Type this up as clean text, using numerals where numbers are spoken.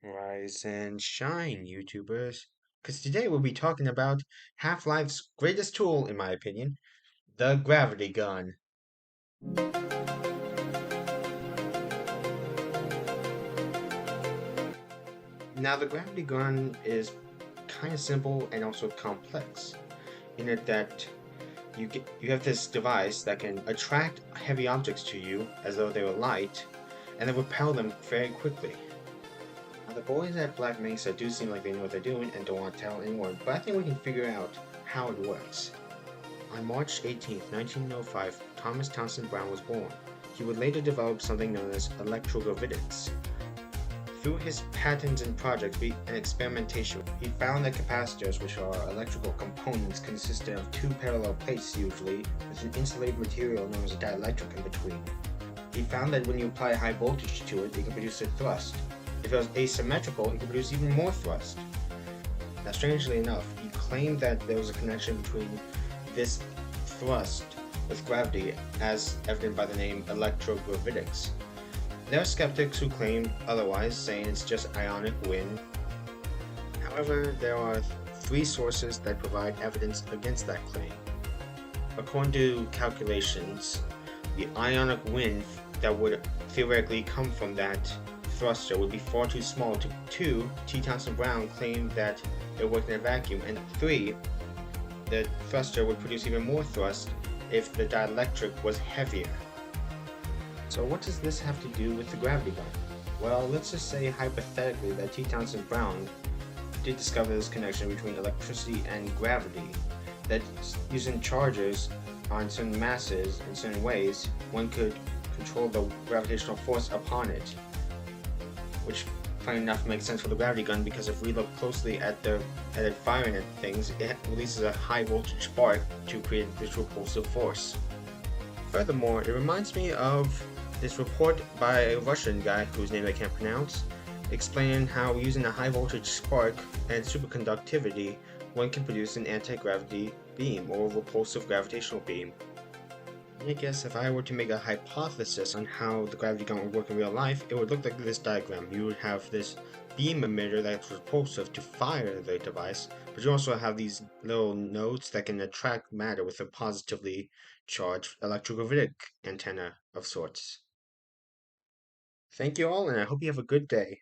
Rise and shine, YouTubers. Because today we'll be talking about Half-Life's greatest tool, in my opinion, the gravity gun. Now, the gravity gun is kind of simple and also complex, in it that you have this device that can attract heavy objects to you as though they were light, and then repel them very quickly. Now, the boys at Black Mesa do seem like they know what they're doing and don't want to tell anyone, but I think we can figure out how it works. On March 18, 1905, Thomas Townsend Brown was born. He would later develop something known as electrogravitics. Through his patents and projects and experimentation, he found that capacitors, which are electrical components, consisted of two parallel plates usually, with an insulated material known as a dielectric in between. He found that when you apply high voltage to it, it can produce a thrust. If it was asymmetrical, it could produce even more thrust. Now, strangely enough, he claimed that there was a connection between this thrust with gravity, as evident by the name electrogravitics. There are skeptics who claim otherwise, saying it's just ionic wind. However, there are three sources that provide evidence against that claim. According to calculations, the ionic wind that would theoretically come from that thruster would be far too small. Two, T. Townsend Brown claimed that it worked in a vacuum, and three, the thruster would produce even more thrust if the dielectric was heavier. So what does this have to do with the gravity gun? Well, let's just say hypothetically that T. Townsend Brown did discover this connection between electricity and gravity, that using charges on certain masses in certain ways, one could control the gravitational force upon it, which funny enough makes sense for the gravity gun, because if we look closely at it firing at things, it releases a high voltage spark to create this repulsive force. Furthermore, it reminds me of this report by a Russian guy whose name I can't pronounce, explaining how using a high voltage spark and superconductivity, one can produce an anti-gravity beam or repulsive gravitational beam. I guess if I were to make a hypothesis on how the gravity gun would work in real life, it would look like this diagram. You would have this beam emitter that's repulsive to fire the device, but you also have these little nodes that can attract matter with a positively charged electrogravitic antenna of sorts. Thank you all, and I hope you have a good day.